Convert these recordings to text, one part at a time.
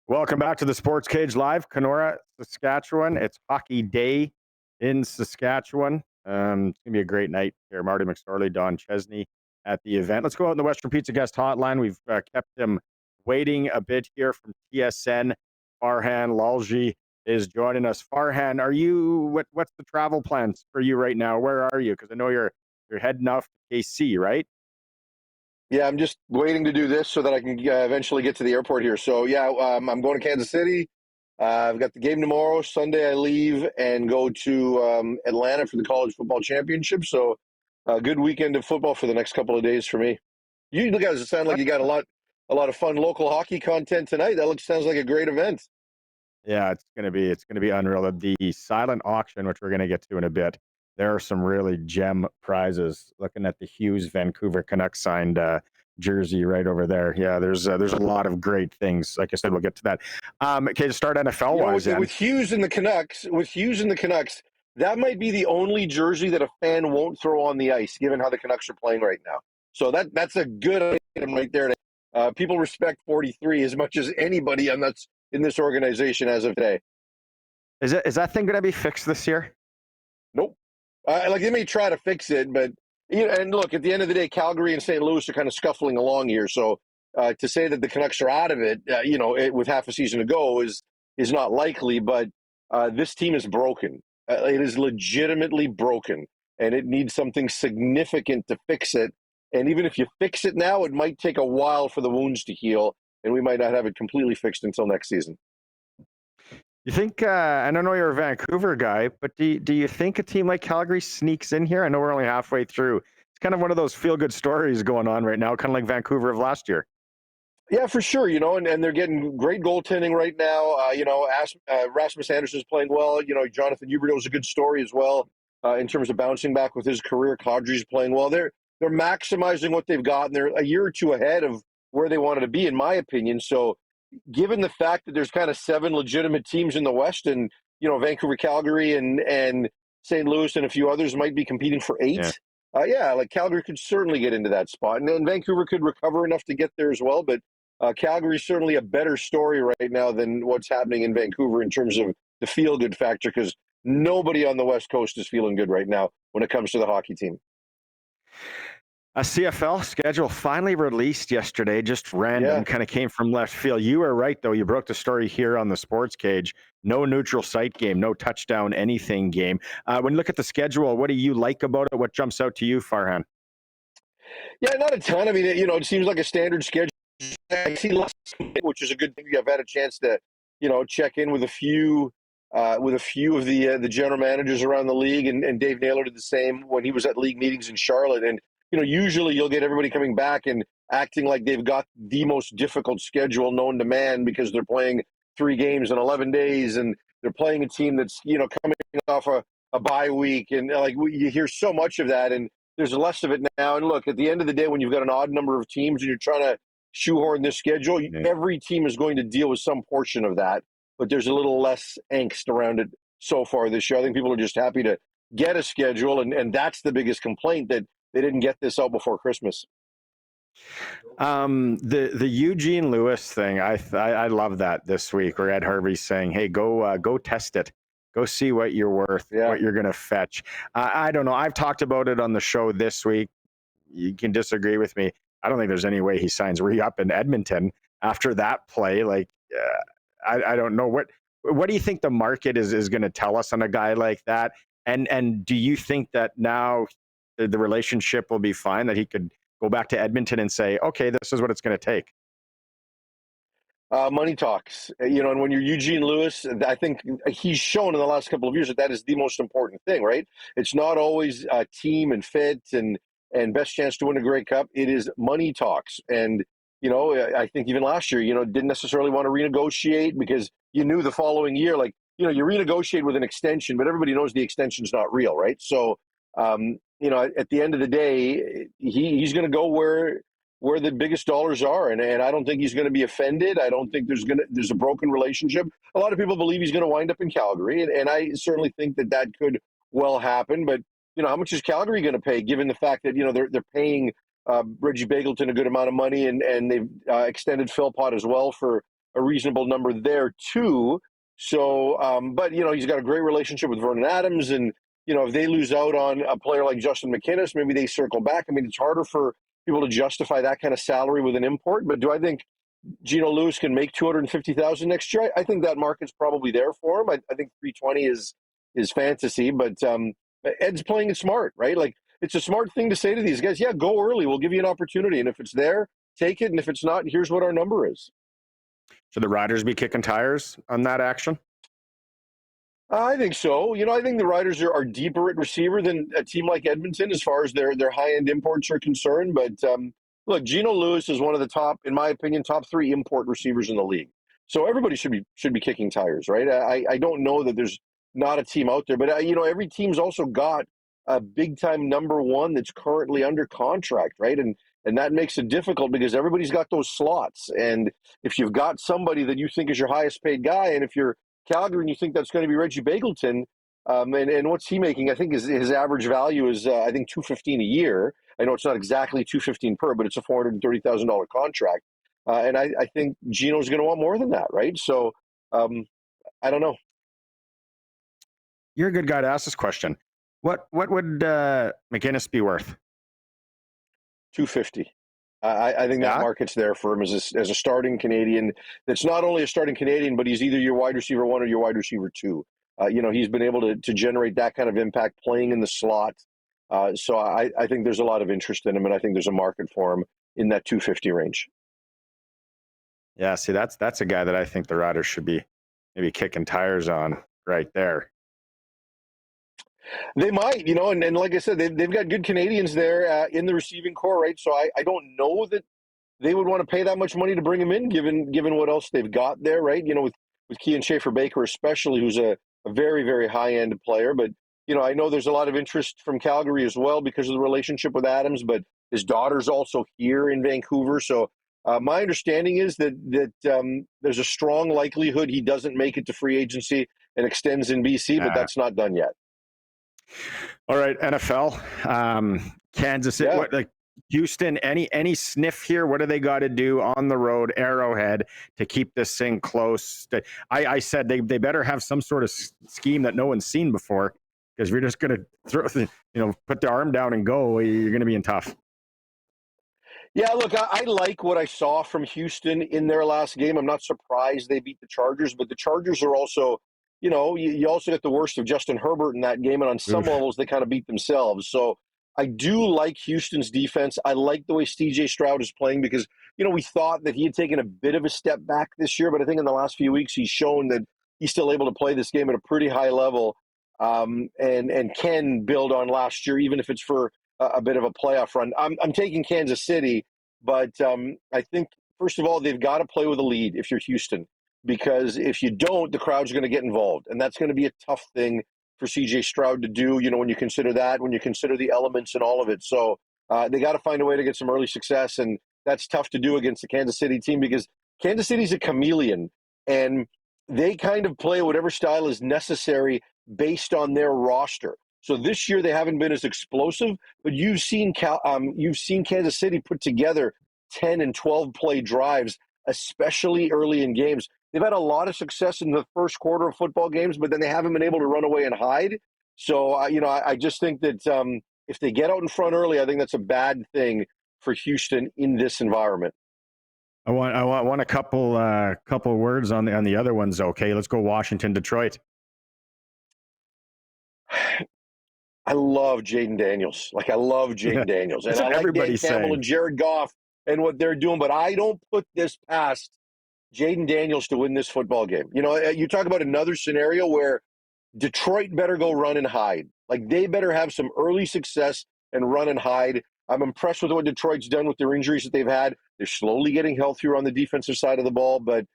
Welcome back to the Sports Cage Live, Kenora, Saskatchewan. It's hockey day in Saskatchewan. It's going to be a great night here. Marty McSorley, Don Chesney at the event. Let's go out in the Western Pizza guest hotline. We've kept him waiting a bit here from TSN. Farhan Lalji is joining us. Farhan, what's the travel plans for you right now? Where are you? Because I know you're heading off to KC, right? Yeah, I'm just waiting to do this so that I can eventually get to the airport here. So, yeah, I'm going to Kansas City. I've got the game tomorrow. Sunday, I leave and go to Atlanta for the college football championship. So, a good weekend of football for the next couple of days for me. You guys sound like you got a lot of fun local hockey content tonight. Sounds like a great event. Yeah, it's gonna be unreal. The silent auction, which we're gonna get to in a bit, there are some really gem prizes. Looking at the Hughes Vancouver Canucks signed jersey right over there. Yeah, there's a lot of great things. Like I said, we'll get to that. Okay, to start NFL wise, with Hughes and the Canucks, that might be the only jersey that a fan won't throw on the ice, given how the Canucks are playing right now. So that's a good item right there. People respect 43 as much as anybody in this organization as of today. Is that thing going to be fixed this year? Nope. They may try to fix it, but and look, at the end of the day, Calgary and St. Louis are kind of scuffling along here. So to say that the Canucks are out of it, with half a season to go is not likely. But this team is broken. It is legitimately broken, and it needs something significant to fix it. And even if you fix it now, it might take a while for the wounds to heal, and we might not have it completely fixed until next season. You think, I don't know you're a Vancouver guy, but do you think a team like Calgary sneaks in here? I know we're only halfway through. It's kind of one of those feel-good stories going on right now, kind of like Vancouver of last year. Yeah, for sure. And they're getting great goaltending right now. Rasmus Anderson's playing well. Jonathan Huberdeau is a good story as well in terms of bouncing back with his career. Kadri's playing well. They're maximizing what they've got, and they're a year or two ahead of where they wanted to be, in my opinion. So, given the fact that there's kind of 7 legitimate teams in the West, and Vancouver, Calgary, and St. Louis, and a few others might be competing for 8. Yeah. Calgary could certainly get into that spot, and then Vancouver could recover enough to get there as well. But Calgary's certainly a better story right now than what's happening in Vancouver in terms of the feel-good factor, because nobody on the West Coast is feeling good right now when it comes to the hockey team. A CFL schedule finally released yesterday, just random, kind of came from left field. You were right, though. You broke the story here on the Sports Cage. No neutral site game, no touchdown anything game. When you look at the schedule, what do you like about it? What jumps out to you, Farhan? Yeah, not a ton. I mean, it seems like a standard schedule. I see less, which is a good thing. I've had a chance to, check in with a few of the general managers around the league, and Dave Naylor did the same when he was at league meetings in Charlotte. And usually you'll get everybody coming back and acting like they've got the most difficult schedule known to man because they're playing 3 games in 11 days, and they're playing a team that's coming off a bye week, and you hear so much of that, and there's less of it now. And look, at the end of the day, when you've got an odd number of teams and you're trying to shoehorn this schedule, every team is going to deal with some portion of that, but there's a little less angst around it so far this year. I think people are just happy to get a schedule, and that's the biggest complaint, that they didn't get this out before Christmas. The Eugene Lewis thing, I love that this week, where Ed Harvey's saying, hey, go test it. Go see what you're worth, what you're going to fetch. I don't know. I've talked about it on the show this week. You can disagree with me. I don't think there's any way he signs re-up in Edmonton after that play. I don't know. What do you think the market is going to tell us on a guy like that? And do you think that now the relationship will be fine, that he could go back to Edmonton and say, okay, this is what it's going to take? Money talks, and when you're Eugene Lewis, I think he's shown in the last couple of years that is the most important thing, right? It's not always team and fit and best chance to win a Grey Cup. It is money talks. And, I think even last year, didn't necessarily want to renegotiate because you knew the following year, you renegotiate with an extension, but everybody knows the extension's not real, right? So, at the end of the day, he's going to go where the biggest dollars are. And I don't think he's going to be offended. I don't think there's a broken relationship. A lot of people believe he's going to wind up in Calgary. And I certainly think that could well happen. But, how much is Calgary going to pay, given the fact that, they're paying Reggie Begelton a good amount of money, and they've extended Philpott as well for a reasonable number there too. So, but he's got a great relationship with Vernon Adams, and if they lose out on a player like Justin McInnis, maybe they circle back. I mean, it's harder for people to justify that kind of salary with an import. But do I think Geno Lewis can make $250,000 next year? I think that market's probably there for him. I think 320 is fantasy, but Ed's playing it smart, right? Like, it's a smart thing to say to these guys. Yeah, go early. We'll give you an opportunity, and if it's there, take it. And if it's not, here's what our number is. Should the Riders be kicking tires on that action? I think so. I think the Riders are deeper at receiver than a team like Edmonton as far as their high-end imports are concerned. But look, Geno Lewis is one of the top, in my opinion, top 3 import receivers in the league. So everybody should be kicking tires, right? I don't know that there's not a team out there, but every team's also got a big-time number 1 that's currently under contract, right? And that makes it difficult because everybody's got those slots. And if you've got somebody that you think is your highest-paid guy, and if you're Calgary and you think that's going to be Reggie Begelton, and what's he making? I think his average value is I think $215 a year. I know it's not exactly $215 per, but it's a $430,000 contract, and I think Geno's going to want more than that, right? So I don't know. You're a good guy to ask this question. What would McInnis be worth? $250. I think that market's there for him as a starting Canadian. That's not only a starting Canadian, but he's either your wide receiver 1 or your wide receiver 2. He's been able to generate that kind of impact playing in the slot. So I think there's a lot of interest in him, and I think there's a market for him in that $250 range. Yeah, see, that's a guy that I think the Riders should be maybe kicking tires on right there. They might, and like I said, they've got good Canadians there in the receiving core, right? So I don't know that they would want to pay that much money to bring him in, given what else they've got there, right? With Kean Schaefer-Baker especially, who's a very, very high-end player. But, I know there's a lot of interest from Calgary as well because of the relationship with Adams, but his daughter's also here in Vancouver. So my understanding is that there's a strong likelihood he doesn't make it to free agency and extends in BC, but that's not done yet. All right, NFL, Kansas City, Houston, any sniff here? What do they got to do on the road, Arrowhead, to keep this thing close? I said they better have some sort of scheme that no one's seen before, because if you're just going to put the arm down and go, you're going to be in tough. Yeah, look, I like what I saw from Houston in their last game. I'm not surprised they beat the Chargers, but the Chargers are also, you also get the worst of Justin Herbert in that game, and on some levels they kind of beat themselves. So I do like Houston's defense. I like the way C.J. Stroud is playing because, we thought that he had taken a bit of a step back this year, but I think in the last few weeks he's shown that he's still able to play this game at a pretty high level and can build on last year, even if it's for a bit of a playoff run. I'm taking Kansas City, but I think, first of all, they've got to play with a lead if you're Houston, because if you don't, the crowd's going to get involved, and that's going to be a tough thing for C.J. Stroud to do, when you consider that, when you consider the elements and all of it. So they got to find a way to get some early success, and that's tough to do against the Kansas City team because Kansas City's a chameleon, and they kind of play whatever style is necessary based on their roster. So this year they haven't been as explosive, but you've seen Kansas City put together 10 and 12 play drives, especially early in games. They've had a lot of success in the first quarter of football games, but then they haven't been able to run away and hide. So, I just think that if they get out in front early, I think that's a bad thing for Houston in this environment. I want a couple words on the other ones. Okay, let's go Washington, Detroit. I love Jaden Daniels. I love Jaden Daniels. And I like Dan Campbell and Jared Goff and what they're doing, but I don't put this past Jaden Daniels to win this football game. You talk about another scenario where Detroit better go run and hide. They better have some early success and run and hide. I'm impressed with what Detroit's done with their injuries that they've had. They're slowly getting healthier on the defensive side of the ball, but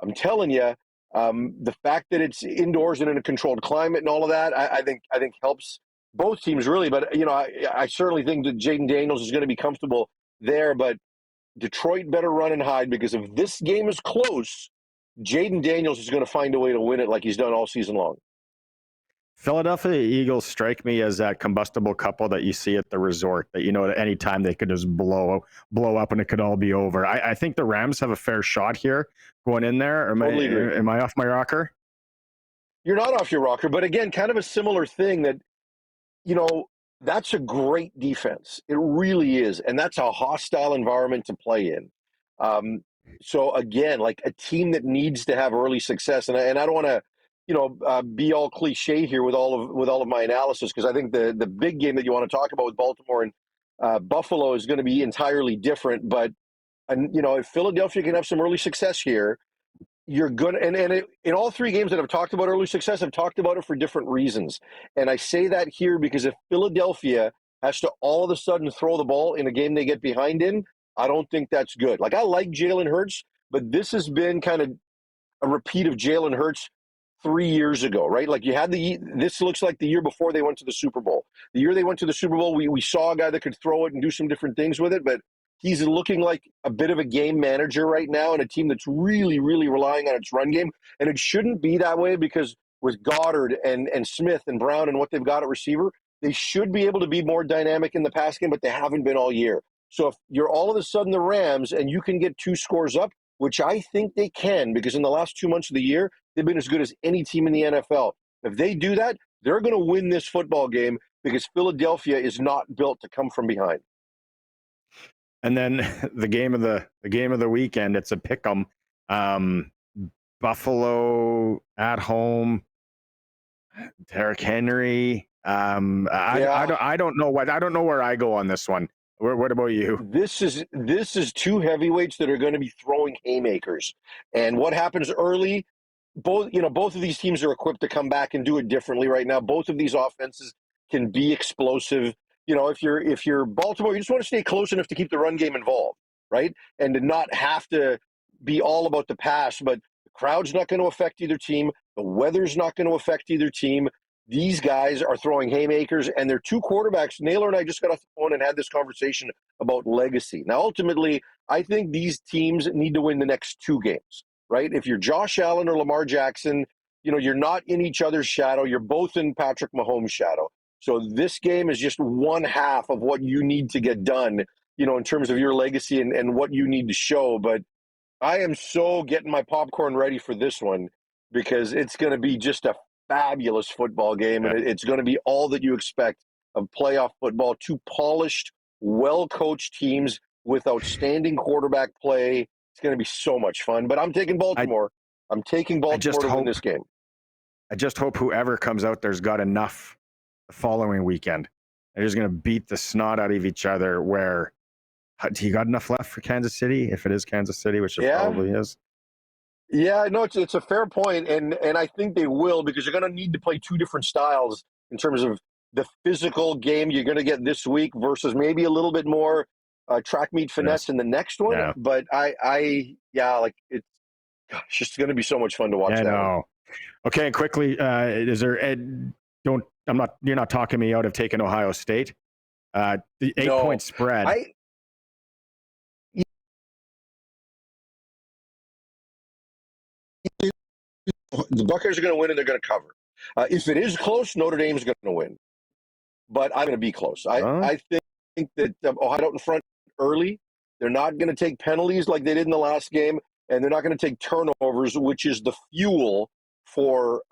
I'm telling you, the fact that it's indoors and in a controlled climate and all of that, I think helps both teams really. But I certainly think that Jaden Daniels is going to be comfortable there. But Detroit better run and hide, because if this game is close, Jaden Daniels is going to find a way to win it like he's done all season long. Philadelphia Eagles strike me as that combustible couple that you see at the resort that, at any time they could just blow up and it could all be over. I think the Rams have a fair shot here going in there. Totally agree. Am I off my rocker? You're not off your rocker, but again, kind of a similar thing that, that's a great defense. It really is. And that's a hostile environment to play in. So again, like a team that needs to have early success. And I don't want to, be all cliche here with all of my analysis, because I think the big game that you want to talk about with Baltimore and Buffalo is going to be entirely different. But, if Philadelphia can have some early success here, you're good. And in all three games that I've talked about early success, I've talked about it for different reasons. And I say that here because if Philadelphia has to all of a sudden throw the ball in a game they get behind in, I don't think that's good. Like, I like Jalen Hurts, but this has been kind of a repeat of Jalen Hurts 3 years ago, right? Like, this looks like the year before they went to the Super Bowl. The year they went to the Super Bowl, we saw a guy that could throw it and do some different things with it, but he's looking like a bit of a game manager right now in a team that's really, really relying on its run game. And it shouldn't be that way, because with Goddard and Smith and Brown and what they've got at receiver, they should be able to be more dynamic in the pass game, but they haven't been all year. So if you're all of a sudden the Rams and you can get 2 scores up, which I think they can, because in the last 2 months of the year, they've been as good as any team in the NFL. If they do that, they're going to win this football game, because Philadelphia is not built to come from behind. And then the game of the weekend, it's a pick'em. Buffalo at home. Derrick Henry. I don't know where I go on this one. What about you? This is 2 heavyweights that are going to be throwing haymakers. And what happens early? Both of these teams are equipped to come back and do it differently right now. Both of these offenses can be explosive. If you're Baltimore, you just want to stay close enough to keep the run game involved, right? And to not have to be all about the pass. But the crowd's not going to affect either team. The weather's not going to affect either team. These guys are throwing haymakers, and they're 2 quarterbacks. Naylor and I just got off the phone and had this conversation about legacy. Now, ultimately, I think these teams need to win the next 2 games, right? If you're Josh Allen or Lamar Jackson, you're not in each other's shadow. You're both in Patrick Mahomes' shadow. So this game is just one half of what you need to get done, in terms of your legacy and what you need to show. But I am so getting my popcorn ready for this one, because it's going to be just a fabulous football game. And it's going to be all that you expect of playoff football. 2 polished, well-coached teams with outstanding quarterback play. It's going to be so much fun. But I'm taking Baltimore. I'm taking Baltimore to win this game. I just hope whoever comes out there's got enough the following weekend. They're just going to beat the snot out of each other. Where do you got enough left for Kansas City? If it is Kansas City, which it probably is. Yeah, no, it's a fair point, and I think they will, because you're going to need to play 2 different styles in terms of the physical game you're going to get this week versus maybe a little bit more track meet finesse in the next one. Yeah. But it's just going to be so much fun to watch. I know. Okay, quickly, is there? You're not talking me out of taking Ohio State. The 8-point spread. The Buckeyes are going to win, and they're going to cover. If it is close, Notre Dame's going to win. But I'm going to be close. I think that Ohio out in front early. They're not going to take penalties like they did in the last game, and they're not going to take turnovers, which is the fuel for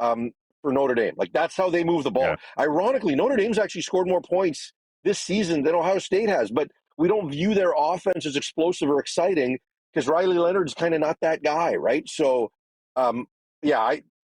Notre Dame. Like, that's how they move the ball. Yeah. Ironically, Notre Dame's actually scored more points this season than Ohio State has, but we don't view their offense as explosive or exciting because Riley Leonard's kind of not that guy, right? So,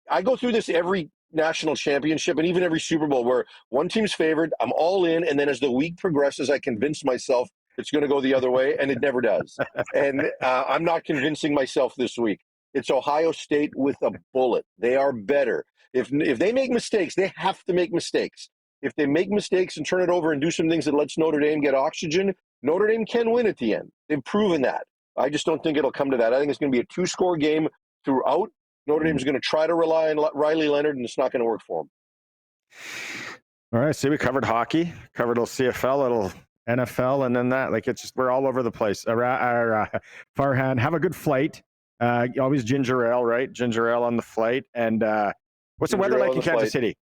I go through this every national championship and even every Super Bowl where one team's favored, I'm all in, and then as the week progresses, I convince myself it's going to go the other way, and it never does. And I'm not convincing myself this week. It's Ohio State with a bullet. They are better. If they make mistakes, they have to make mistakes. If they make mistakes and turn it over and do some things that lets Notre Dame get oxygen, Notre Dame can win at the end. They've proven that. I just don't think it'll come to that. I think it's going to be a 2-score game throughout. Notre Dame's going to try to rely on Riley Leonard, and it's not going to work for him. All right, so we covered hockey, covered a little CFL, a little NFL, and then that. Like, it's just, we're all over the place. Farhan, have a good flight. Always ginger ale, right? Ginger ale on the flight. And what's the weather like in Kansas City?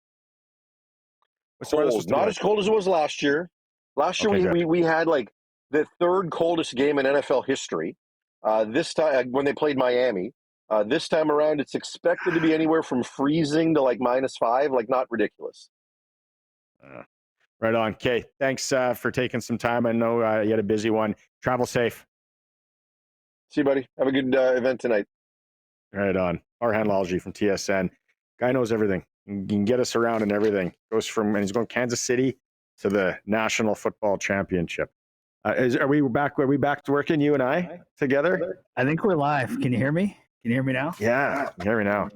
What's the weather supposed Cold. to be Not like? as cold as it was last year. Last year Okay, we had like the third coldest game in NFL history. This time when they played Miami. This time around, it's expected to be anywhere from freezing to like -5, like not ridiculous. Right on. Okay, thanks for taking some time. I know you had a busy one. Travel safe. See you, buddy. Have a good event tonight. Right on. Farhan Lalji from TSN. Guy knows everything. He can get us around and everything. Goes from, and he's going Kansas City to the National Football Championship. Are we back? Are we back to working, you and I, together? I think we're live. Can you hear me? Can you hear me now? Yeah, you hear me now.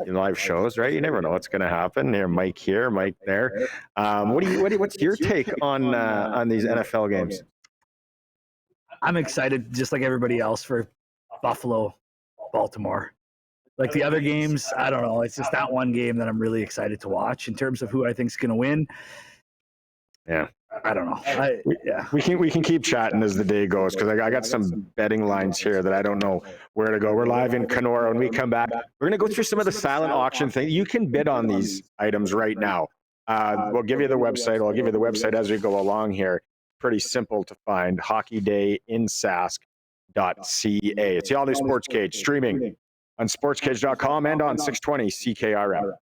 Live shows, right? You never know what's going to happen. Mike here, Mike there. What's your take on these NFL games? I'm excited, just like everybody else, for Buffalo, Baltimore. Like the other games, I don't know. It's just that one game that I'm really excited to watch. In terms of who I think is going to win, yeah, I don't know. We can keep chatting as the day goes, because I got some betting lines here that I don't know where to go. We're live in Kenora. When we come back, we're going to go through some of the silent auction things. You can bid on these items right now. We'll give you the website. I'll give you the website as we go along here. Pretty simple to find. HockeyDayInSask.ca. It's the all-new SportsCage streaming on sportscage.com and on 620 CKRM.